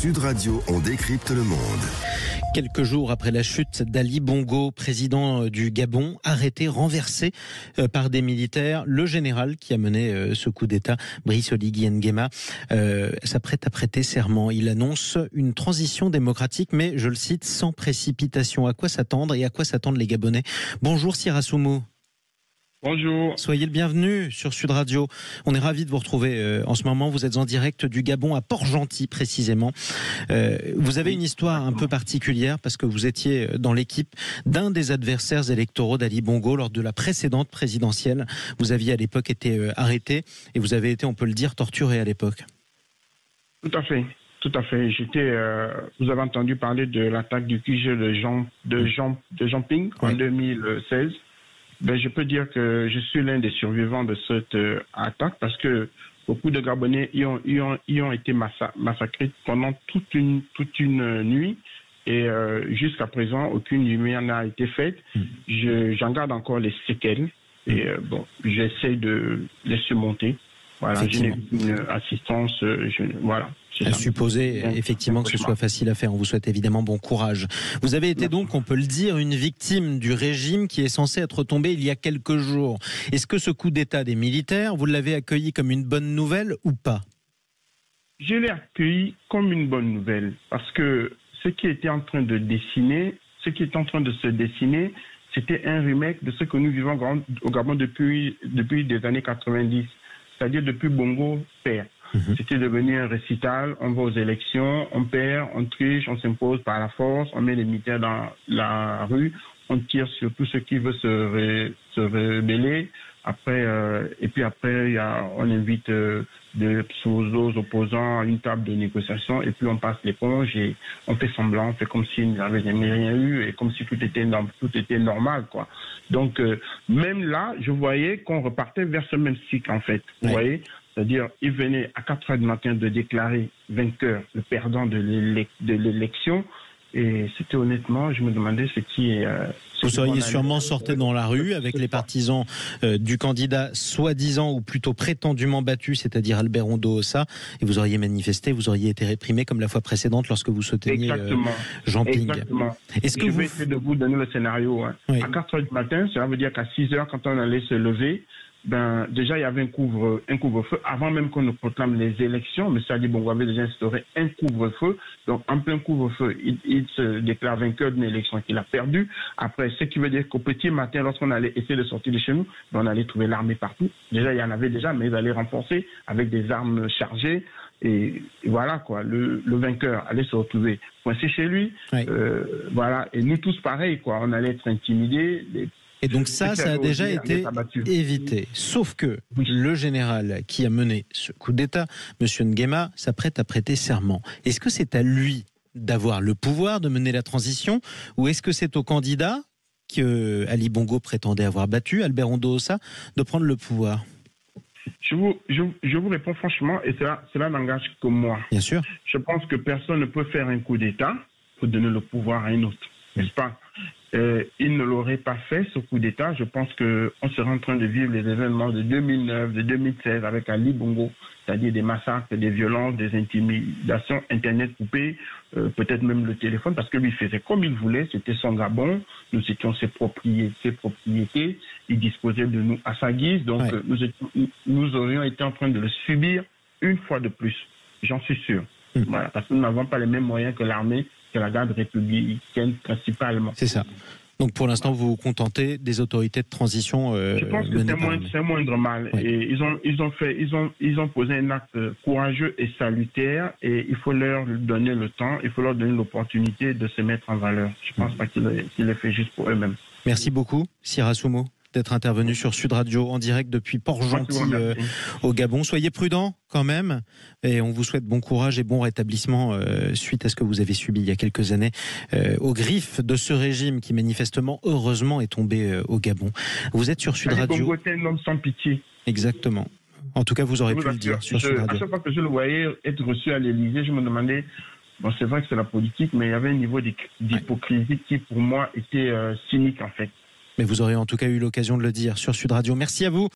Sud Radio, on décrypte le monde. Quelques jours après la chute d'Ali Bongo, président du Gabon, arrêté, renversé par des militaires, le général qui a mené ce coup d'État, Brice Oligui Nguema, s'apprête à prêter serment. Il annonce une transition démocratique, mais, je le cite, sans précipitation. À quoi s'attendre et à quoi s'attendent les Gabonais? Bonjour Sira Soumou. Bonjour. Soyez le bienvenu sur Sud Radio. On est ravis de vous retrouver en ce moment. Vous êtes en direct du Gabon à Port-Gentil précisément. Vous avez une histoire un peu particulière parce que vous étiez dans l'équipe d'un des adversaires électoraux d'Ali Bongo lors de la précédente présidentielle. Vous aviez à l'époque été arrêté et vous avez été, on peut le dire, torturé à l'époque. Tout à fait. Tout à fait. Vous avez entendu parler de l'attaque du QG de Jean Ping en 2016. Je peux dire que je suis l'un des survivants de cette attaque parce que beaucoup de Gabonais y ont été massacrés pendant toute une nuit et jusqu'à présent aucune lumière n'a été faite. J'en garde encore les séquelles et j'essaie de les surmonter. Voilà, j'ai une assistance. À supposer effectivement que ce soit facile à faire. On vous souhaite évidemment bon courage. Vous avez été donc, on peut le dire, une victime du régime qui est censé être tombé il y a quelques jours. Est-ce que ce coup d'État des militaires, vous l'avez accueilli comme une bonne nouvelle ou pas? Je l'ai accueilli comme une bonne nouvelle parce que ce qui était en train de se dessiner, c'était un remake de ce que nous vivons au Gabon depuis des années 90, c'est-à-dire depuis Bongo père. C'était devenu un récital, on va aux élections, on perd, on triche, on s'impose par la force, on met les militaires dans la rue, on tire sur tout ce qui veut se rebeller. Après, on invite aux opposants à une table de négociation et puis on passe l'éponge et on fait semblant, on fait comme s'il n'y avait jamais rien eu et comme si tout était normal, quoi. Donc, même là, je voyais qu'on repartait vers ce même cycle, en fait. Vous voyez? C'est-à-dire, il venait à 4 heures du matin de déclarer vainqueur, le perdant de l'élection. Et c'était honnêtement, je me demandais ce qui est... Vous seriez sûrement sorti dans la rue avec les partisans du candidat soi-disant ou plutôt prétendument battu, c'est-à-dire Albert Ondo-Ossa, et vous auriez manifesté, vous auriez été réprimé comme la fois précédente lorsque vous souteniez Jean Ping. Exactement. Je vais essayer de vous donner le scénario. Oui. À 4 heures du matin, cela veut dire qu'à 6 heures, quand on allait se lever, déjà il y avait un couvre-feu avant même qu'on ne proclame les élections. M. Ali Bongo avait déjà instauré un couvre-feu. Donc en plein couvre-feu, il se déclare vainqueur d'une élection qu'il a perdue. Après, ce qui veut dire qu'au petit matin, lorsqu'on allait essayer de sortir de chez nous, on allait trouver l'armée partout. Déjà il y en avait déjà, mais ils allaient renforcer avec des armes chargées. Et voilà quoi, le vainqueur allait se retrouver coincé chez lui. Voilà, et nous tous pareil quoi, on allait être intimidés. Et donc ça a déjà été évité. Sauf que le général qui a mené ce coup d'État, M. Nguema, s'apprête à prêter serment. Est-ce que c'est à lui d'avoir le pouvoir de mener la transition ou est-ce que c'est au candidat que Ali Bongo prétendait avoir battu, Albert Ondo-Ossa, de prendre le pouvoir? Je vous réponds franchement, et cela n'engage que moi. Bien sûr. Je pense que personne ne peut faire un coup d'État pour donner le pouvoir à un autre, n'est-ce pas? Il ne l'aurait pas fait, ce coup d'État. Je pense qu'on serait en train de vivre les événements de 2009, de 2016 avec Ali Bongo, c'est-à-dire des massacres, des violences, des intimidations, Internet coupé, peut-être même le téléphone, parce que lui faisait comme il voulait, c'était son Gabon, nous étions ses propriétés, il disposait de nous à sa guise, donc nous aurions été en train de le subir une fois de plus, j'en suis sûr. Voilà, parce que nous n'avons pas les mêmes moyens que l'armée, que la garde républicaine principalement. C'est ça. Donc pour l'instant, vous vous contentez des autorités de transition. Je pense que c'est moindre mal. Oui. Et ils ont posé un acte courageux et salutaire, et il faut leur donner le temps, il faut leur donner l'opportunité de se mettre en valeur. Je ne pense pas qu'il le fait juste pour eux-mêmes. Merci beaucoup, Sira Soumou, d'être intervenu sur Sud Radio en direct depuis Port-Gentil au Gabon. Soyez prudents quand même et on vous souhaite bon courage et bon rétablissement suite à ce que vous avez subi il y a quelques années aux griffes de ce régime qui manifestement, heureusement, est tombé au Gabon. Vous êtes sur Sud Radio. Bongo était un homme sans pitié. Exactement. En tout cas, vous aurez pu le dire sur Sud Radio. À chaque fois que je le voyais être reçu à l'Élysée, je me demandais, bon, c'est vrai que c'est la politique, mais il y avait un niveau d'hypocrisie qui, pour moi, était cynique en fait. Mais vous aurez en tout cas eu l'occasion de le dire sur Sud Radio. Merci à vous.